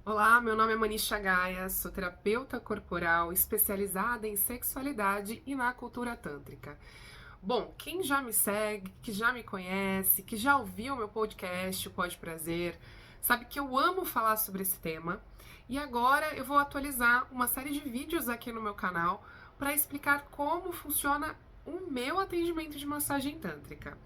Olá, meu nome é Manisha Gaia, sou terapeuta corporal especializada em sexualidade e na cultura tântrica. Bom, quem já me segue, que já me conhece, que já ouviu meu podcast, o Pode Prazer, sabe que eu amo falar sobre esse tema. E agora eu vou atualizar uma série de vídeos aqui no meu canal para explicar como funciona o meu atendimento de massagem tântrica.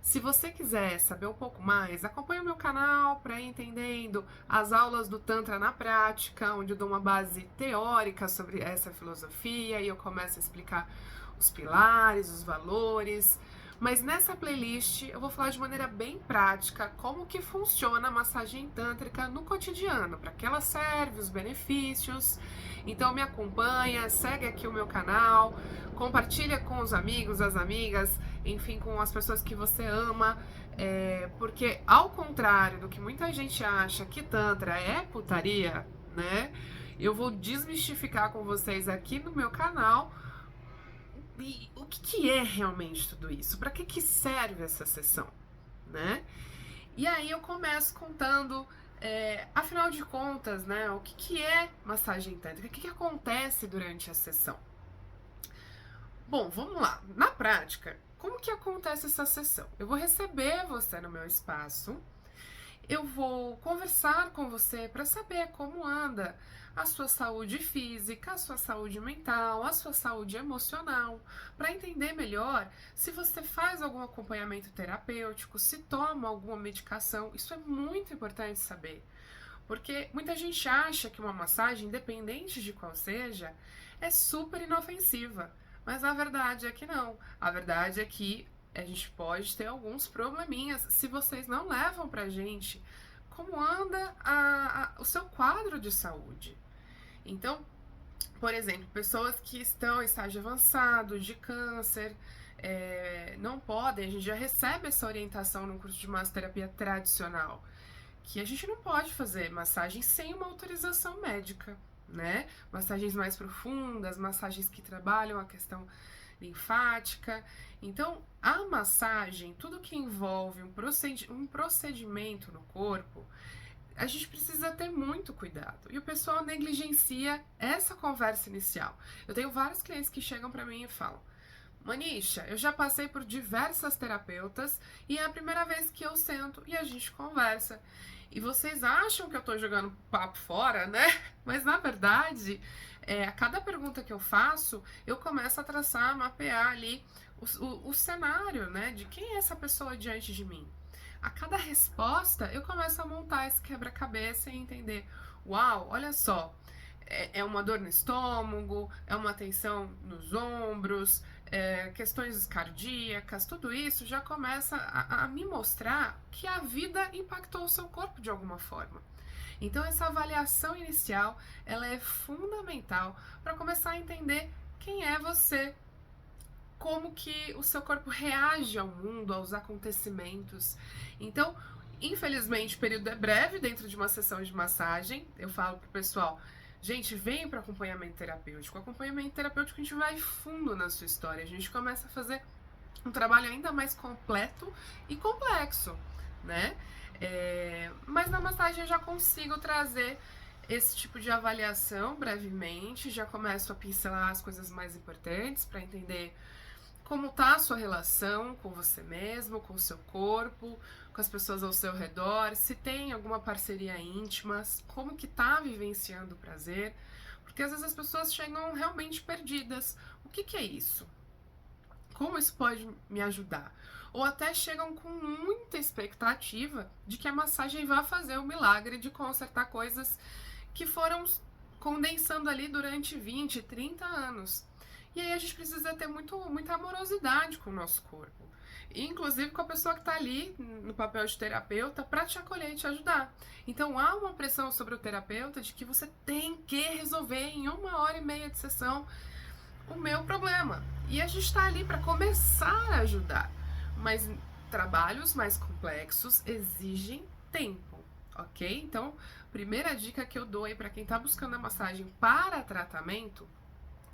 Se você quiser saber um pouco mais, acompanhe o meu canal para ir entendendo as aulas do Tantra na prática, onde eu dou uma base teórica sobre essa filosofia e eu começo a explicar os pilares, os valores. Mas nessa playlist eu vou falar de maneira bem prática como que funciona a massagem tântrica no cotidiano, para que ela serve, os benefícios. Então me acompanha, segue aqui o meu canal, compartilha com os amigos, as amigas, enfim, com as pessoas que você ama, porque ao contrário do que muita gente acha que Tantra é putaria, né? Eu vou desmistificar com vocês aqui no meu canal o que é realmente tudo isso, para que serve essa sessão, né? E aí eu começo contando, afinal de contas, né, o que é massagem tântrica, o que acontece durante a sessão. Bom, vamos lá. Na prática, como que acontece essa sessão? Eu vou receber você no meu espaço, eu vou conversar com você para saber como anda a sua saúde física, a sua saúde mental, a sua saúde emocional, para entender melhor se você faz algum acompanhamento terapêutico, se toma alguma medicação. Isso é muito importante saber, porque muita gente acha que uma massagem, independente de qual seja, é super inofensiva. Mas a verdade é que não. A verdade é que a gente pode ter alguns probleminhas se vocês não levam pra gente como anda o seu quadro de saúde. Então, por exemplo, pessoas que estão em estágio avançado de câncer, não podem, a gente já recebe essa orientação no curso de massoterapia tradicional, que a gente não pode fazer massagem sem uma autorização médica, né? Massagens mais profundas, massagens que trabalham a questão linfática. Então, a massagem, tudo que envolve um procedimento no corpo, a gente precisa ter muito cuidado. E o pessoal negligencia essa conversa inicial. Eu tenho vários clientes que chegam para mim e falam: Manisha, eu já passei por diversas terapeutas e é a primeira vez que eu sento e a gente conversa. E vocês acham que eu tô jogando papo fora, né? Mas na verdade, a cada pergunta que eu faço, eu começo a traçar, mapear ali o cenário, né? De quem é essa pessoa diante de mim. A cada resposta, eu começo a montar esse quebra-cabeça e entender: uau, olha só, é uma dor no estômago, é uma tensão nos ombros, questões cardíacas, tudo isso já começa a me mostrar que a vida impactou o seu corpo de alguma forma. Então essa avaliação inicial, ela é fundamental para começar a entender quem é você, como que o seu corpo reage ao mundo, aos acontecimentos. Então, infelizmente, o período é breve dentro de uma sessão de massagem. Eu falo pro pessoal: gente, vem para acompanhamento terapêutico. O acompanhamento terapêutico, a gente vai fundo na sua história. A gente começa a fazer um trabalho ainda mais completo e complexo, né? Mas na massagem eu já consigo trazer esse tipo de avaliação brevemente, já começo a pincelar as coisas mais importantes para entender como tá a sua relação com você mesmo, com o seu corpo, com as pessoas ao seu redor, se tem alguma parceria íntima, como que tá vivenciando o prazer, porque às vezes as pessoas chegam realmente perdidas. O que é isso? Como isso pode me ajudar? Ou até chegam com muita expectativa de que a massagem vá fazer o milagre de consertar coisas que foram condensando ali durante 20, 30 anos. E aí a gente precisa ter muita amorosidade com o nosso corpo. Inclusive com a pessoa que está ali no papel de terapeuta para te acolher e te ajudar. Então há uma pressão sobre o terapeuta de que você tem que resolver em 1 hora e meia de sessão o meu problema. E a gente está ali para começar a ajudar. Mas trabalhos mais complexos exigem tempo, ok? Então, primeira dica que eu dou aí para quem está buscando a massagem para tratamento,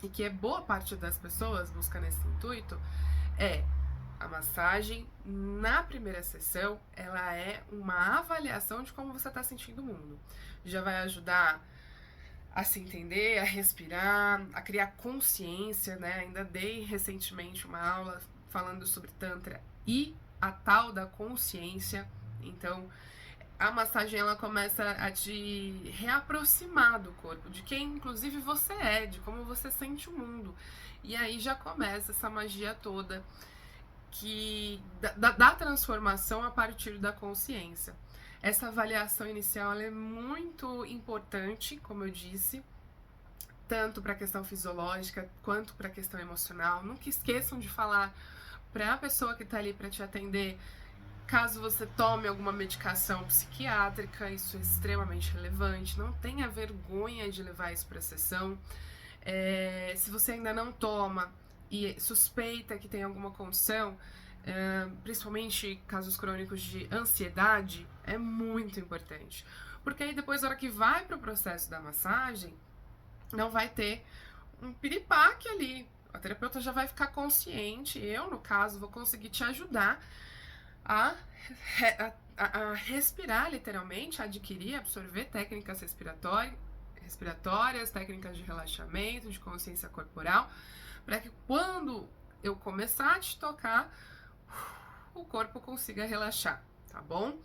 e que é boa parte das pessoas busca nesse intuito, é: A massagem, na primeira sessão, ela é uma avaliação de como você está sentindo o mundo. Já vai ajudar a se entender, a respirar, a criar consciência, né? Ainda dei recentemente uma aula falando sobre Tantra e a tal da consciência. Então, a massagem ela começa a te reaproximar do corpo, de quem inclusive você é, de como você sente o mundo. E aí já começa essa magia toda que da transformação a partir da consciência. Essa avaliação inicial ela é muito importante, como eu disse, tanto para a questão fisiológica quanto para a questão emocional. Nunca esqueçam de falar para a pessoa que está ali para te atender, caso você tome alguma medicação psiquiátrica, isso é extremamente relevante. Não tenha vergonha de levar isso para a sessão. Se você ainda não toma e suspeita que tem alguma condição, principalmente casos crônicos de ansiedade, é muito importante. Porque aí depois, na hora que vai para o processo da massagem, não vai ter um piripaque ali. A terapeuta já vai ficar consciente, eu, no caso, vou conseguir te ajudar a respirar, literalmente, a adquirir, absorver técnicas respiratórias, técnicas de relaxamento, de consciência corporal, para que quando eu começar a te tocar, o corpo consiga relaxar, tá bom?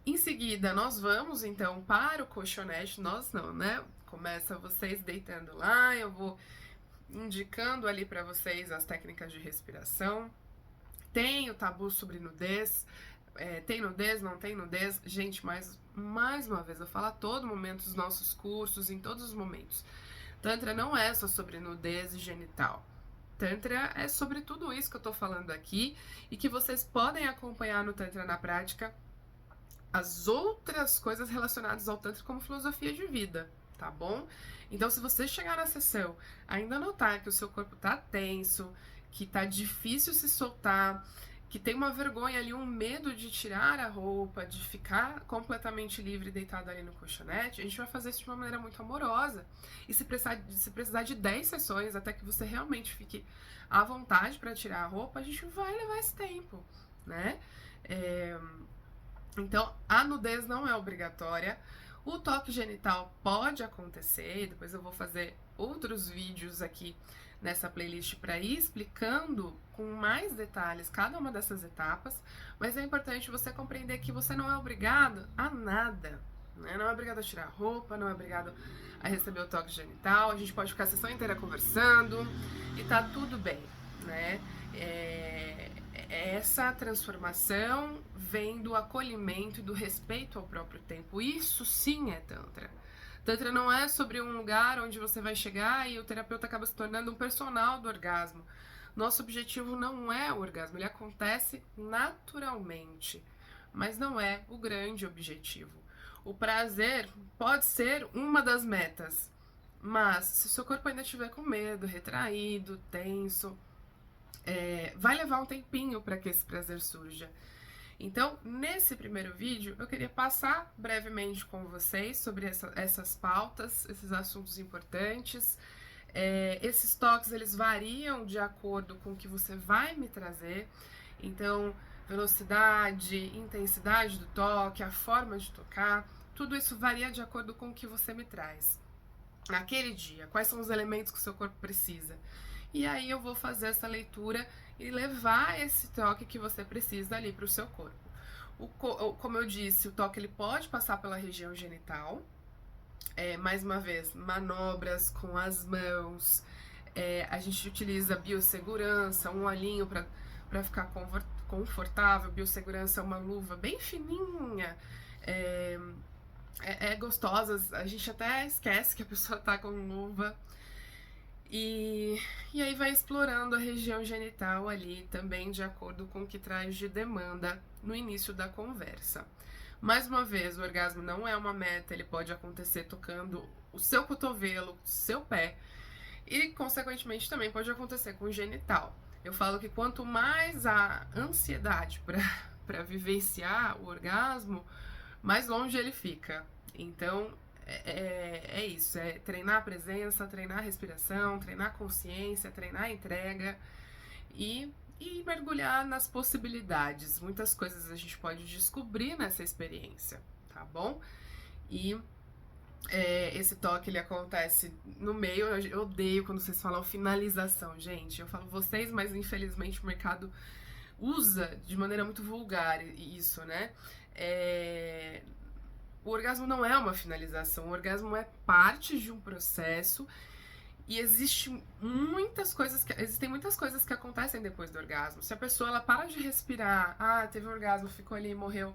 Em seguida, nós vamos, então, para o colchonete. Nós não, né? Começa vocês deitando lá, eu vou indicando ali para vocês as técnicas de respiração. Tem o tabu sobre nudez, tem nudez, não tem nudez? Gente, mais uma vez, eu falo a todo momento dos nossos cursos, em todos os momentos. Tantra não é só sobre nudez e genital. Tantra é sobre tudo isso que eu tô falando aqui e que vocês podem acompanhar no Tantra na prática as outras coisas relacionadas ao Tantra como filosofia de vida, tá bom? Então, se você chegar na sessão, ainda notar que o seu corpo tá tenso, que tá difícil se soltar, que tem uma vergonha ali, um medo de tirar a roupa, de ficar completamente livre deitado ali no colchonete, a gente vai fazer isso de uma maneira muito amorosa. E se precisar de 10 sessões até que você realmente fique à vontade para tirar a roupa, a gente vai levar esse tempo, né? Então, a nudez não é obrigatória. O toque genital pode acontecer, depois eu vou fazer outros vídeos aqui nessa playlist para ir explicando com mais detalhes cada uma dessas etapas, mas é importante você compreender que você não é obrigado a nada, né? Não é obrigado a tirar a roupa, não é obrigado a receber o toque genital, a gente pode ficar a sessão inteira conversando e tá tudo bem, né? Essa transformação vem do acolhimento e do respeito ao próprio tempo. Isso sim é Tantra. Tantra não é sobre um lugar onde você vai chegar e o terapeuta acaba se tornando um personal do orgasmo. Nosso objetivo não é o orgasmo, ele acontece naturalmente, mas não é o grande objetivo. O prazer pode ser uma das metas, mas se o seu corpo ainda estiver com medo, retraído, tenso, vai levar um tempinho para que esse prazer surja. Então, nesse primeiro vídeo, eu queria passar brevemente com vocês sobre essas pautas, esses assuntos importantes. Esses toques, eles variam de acordo com o que você vai me trazer. Então, velocidade, intensidade do toque, a forma de tocar, tudo isso varia de acordo com o que você me traz. Naquele dia, quais são os elementos que o seu corpo precisa? E aí eu vou fazer essa leitura e levar esse toque que você precisa ali para o seu corpo. Como eu disse, o toque ele pode passar pela região genital. Mais uma vez, manobras com as mãos. A gente utiliza biossegurança, um olhinho para ficar confortável. Biossegurança é uma luva bem fininha. Gostosa. A gente até esquece que a pessoa tá com luva. E aí vai explorando a região genital ali também de acordo com o que traz de demanda no início da conversa. Mais uma vez, o orgasmo não é uma meta, ele pode acontecer tocando o seu cotovelo, o seu pé e, consequentemente, também pode acontecer com o genital. Eu falo que quanto mais a ansiedade para vivenciar o orgasmo, mais longe ele fica. Então, é isso, é treinar a presença, treinar a respiração, treinar a consciência, treinar a entrega e e mergulhar nas possibilidades. Muitas coisas a gente pode descobrir nessa experiência, tá bom? E esse toque, ele acontece no meio. Eu odeio quando vocês falam finalização, gente. Eu falo vocês, mas infelizmente o mercado usa de maneira muito vulgar isso, né? O orgasmo não é uma finalização, o orgasmo é parte de um processo e existem muitas coisas que acontecem depois do orgasmo. Se a pessoa ela para de respirar, teve um orgasmo, ficou ali, morreu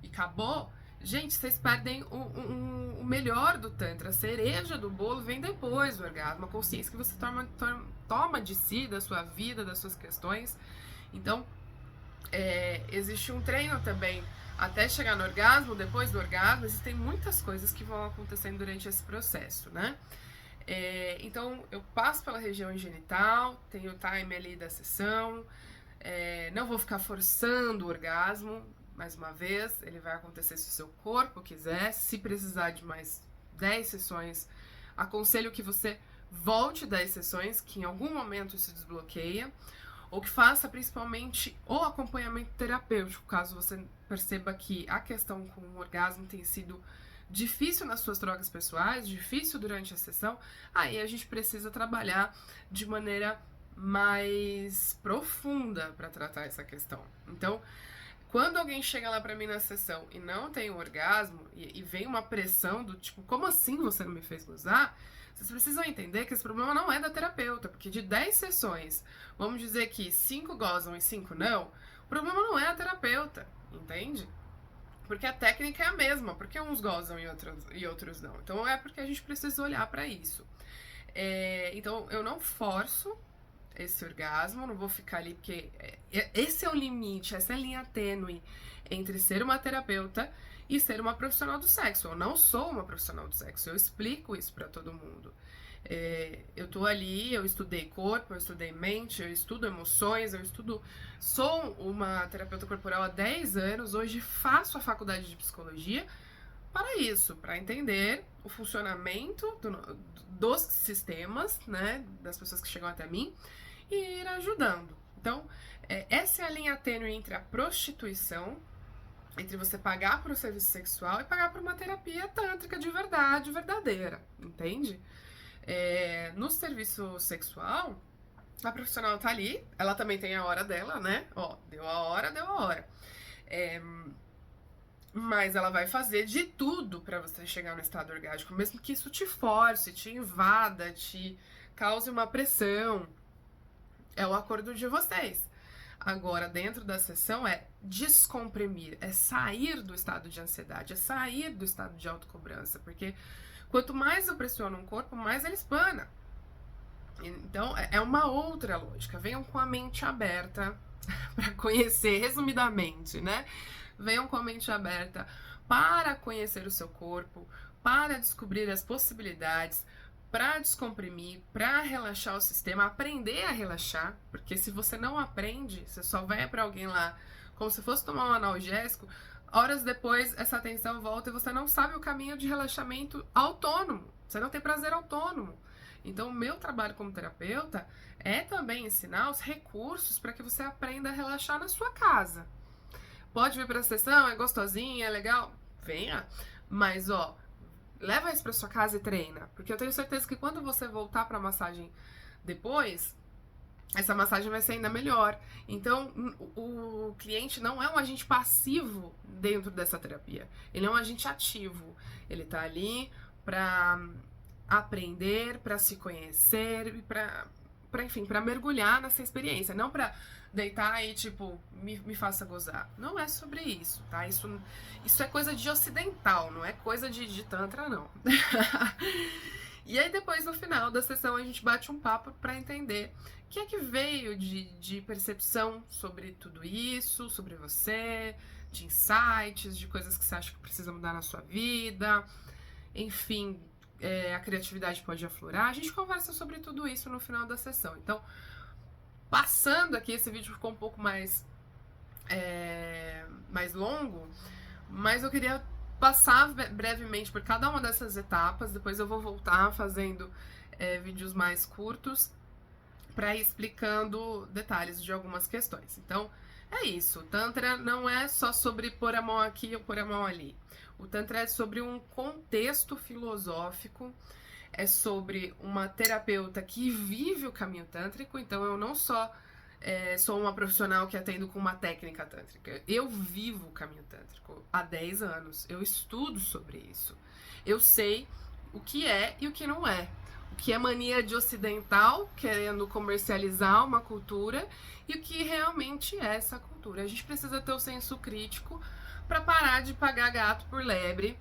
e acabou, gente, vocês perdem o melhor do Tantra. A cereja do bolo vem depois do orgasmo, a consciência que você toma de si, da sua vida, das suas questões. Então, existe um treino também até chegar no orgasmo. Depois do orgasmo, existem muitas coisas que vão acontecendo durante esse processo, né? Então, eu passo pela região genital, tenho o time ali da sessão, não vou ficar forçando o orgasmo. Mais uma vez, ele vai acontecer se o seu corpo quiser. Se precisar de mais 10 sessões, aconselho que você volte 10 sessões, que em algum momento se desbloqueia, ou que faça principalmente o acompanhamento terapêutico, caso você perceba que a questão com o orgasmo tem sido difícil nas suas trocas pessoais, difícil durante a sessão. Aí a gente precisa trabalhar de maneira mais profunda para tratar essa questão. Então, quando alguém chega lá pra mim na sessão e não tem um orgasmo, e vem uma pressão do tipo, como assim você não me fez gozar? Vocês precisam entender que esse problema não é da terapeuta, porque de 10 sessões, vamos dizer que 5 gozam e 5 não, o problema não é a terapeuta, entende? Porque a técnica é a mesma, porque uns gozam e outros não. Então é porque a gente precisa olhar pra isso. Então eu não forço esse orgasmo, não vou ficar ali, porque esse é o limite, essa é a linha tênue entre ser uma terapeuta e ser uma profissional do sexo. Eu não sou uma profissional do sexo, eu explico isso pra todo mundo. Eu tô ali, eu estudei corpo, eu estudei mente, eu estudo emoções, sou uma terapeuta corporal há 10 anos, hoje faço a faculdade de psicologia para isso, para entender o funcionamento dos sistemas, né, das pessoas que chegam até mim, e ir ajudando. Então, essa é a linha tênue entre a prostituição, entre você pagar por um serviço sexual e pagar por uma terapia tântrica de verdade, verdadeira, entende? No serviço sexual, a profissional tá ali, ela também tem a hora dela, né? Ó, deu a hora. Mas ela vai fazer de tudo pra você chegar no estado orgásmico, mesmo que isso te force, te invada, te cause uma pressão. É o acordo de vocês. Agora, dentro da sessão, é descomprimir, é sair do estado de ansiedade, é sair do estado de autocobrança, porque quanto mais eu pressiono um corpo, mais ele espana. Então, é uma outra lógica. Venham com a mente aberta para conhecer, resumidamente, né? Venham com a mente aberta para conhecer o seu corpo, para descobrir as possibilidades, para descomprimir, para relaxar o sistema, aprender a relaxar, porque se você não aprende, você só vai para alguém lá como se fosse tomar um analgésico, horas depois essa atenção volta e você não sabe o caminho de relaxamento autônomo, você não tem prazer autônomo. Então, o meu trabalho como terapeuta é também ensinar os recursos para que você aprenda a relaxar na sua casa. Pode vir para a sessão, é gostosinha, é legal? Venha, mas leva isso para sua casa e treina, porque eu tenho certeza que quando você voltar para a massagem depois, essa massagem vai ser ainda melhor. Então, o cliente não é um agente passivo dentro dessa terapia, ele é um agente ativo. Ele tá ali para aprender, para se conhecer e para mergulhar nessa experiência, não para deitar e tipo, me faça gozar. Não é sobre isso, tá? Isso é coisa de ocidental, não é coisa de tantra, não. E aí depois, no final da sessão, a gente bate um papo para entender o que é que veio de percepção sobre tudo isso, sobre você, de insights, de coisas que você acha que precisa mudar na sua vida, enfim, a criatividade pode aflorar. A gente conversa sobre tudo isso no final da sessão. Então, passando aqui, esse vídeo ficou um pouco mais longo, mas eu queria passar brevemente por cada uma dessas etapas. Depois eu vou voltar fazendo vídeos mais curtos. para ir explicando detalhes de algumas questões. Então, é isso. O Tantra não é só sobre pôr a mão aqui ou pôr a mão ali. O Tantra é sobre um contexto filosófico, é sobre uma terapeuta que vive o caminho tântrico. Então, eu não só sou uma profissional que atendo com uma técnica tântrica. Eu vivo o caminho tântrico há 10 anos. Eu estudo sobre isso. Eu sei o que é e o que não é. O que é mania de ocidental, querendo comercializar uma cultura, e o que realmente é essa cultura. A gente precisa ter o senso crítico para parar de pagar gato por lebre.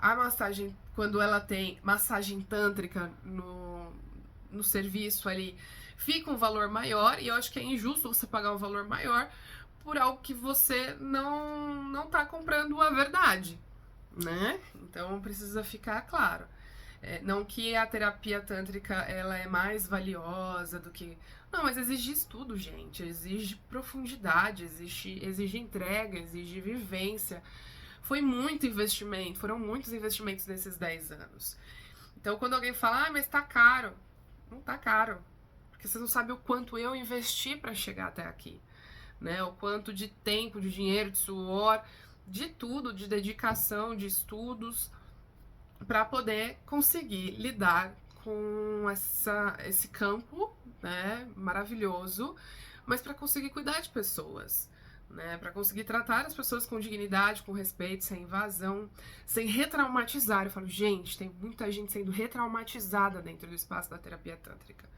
A massagem, quando ela tem massagem tântrica no serviço ali, fica um valor maior, e eu acho que é injusto você pagar um valor maior por algo que você não tá comprando a verdade, né? Então precisa ficar claro. Não que a terapia tântrica ela é mais valiosa do que... Não, mas exige estudo, gente. Exige profundidade, exige entrega, exige vivência. Foi muito investimento, foram muitos investimentos nesses 10 anos. Então, quando alguém fala, mas tá caro. Não tá caro. Porque vocês não sabem o quanto eu investi para chegar até aqui. Né? O quanto de tempo, de dinheiro, de suor, de tudo, de dedicação, de estudos, para poder conseguir lidar com esse campo, né, maravilhoso, mas para conseguir cuidar de pessoas, né, para conseguir tratar as pessoas com dignidade, com respeito, sem invasão, sem retraumatizar. Eu falo, gente, tem muita gente sendo retraumatizada dentro do espaço da terapia tântrica.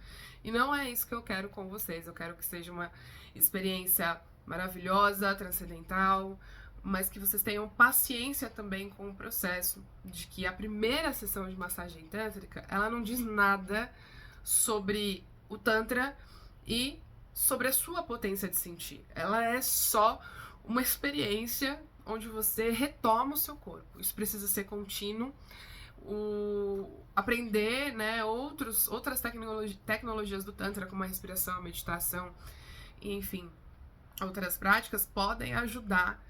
E não é isso que eu quero com vocês. Eu quero que seja uma experiência maravilhosa, transcendental, mas que vocês tenham paciência também com o processo, de que a primeira sessão de massagem tântrica, ela não diz nada sobre o Tantra e sobre a sua potência de sentir. Ela é só uma experiência onde você retoma o seu corpo. Isso precisa ser contínuo. Aprender, né, outras tecnologias do Tantra, como a respiração, a meditação, enfim, outras práticas podem ajudar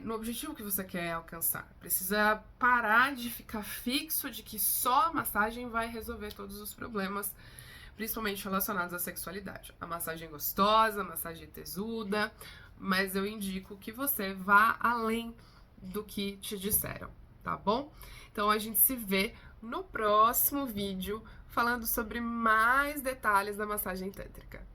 no objetivo que você quer alcançar. Precisa parar de ficar fixo de que só a massagem vai resolver todos os problemas, principalmente relacionados à sexualidade. A massagem gostosa, a massagem tesuda, mas eu indico que você vá além do que te disseram, tá bom? Então a gente se vê no próximo vídeo falando sobre mais detalhes da massagem tântrica.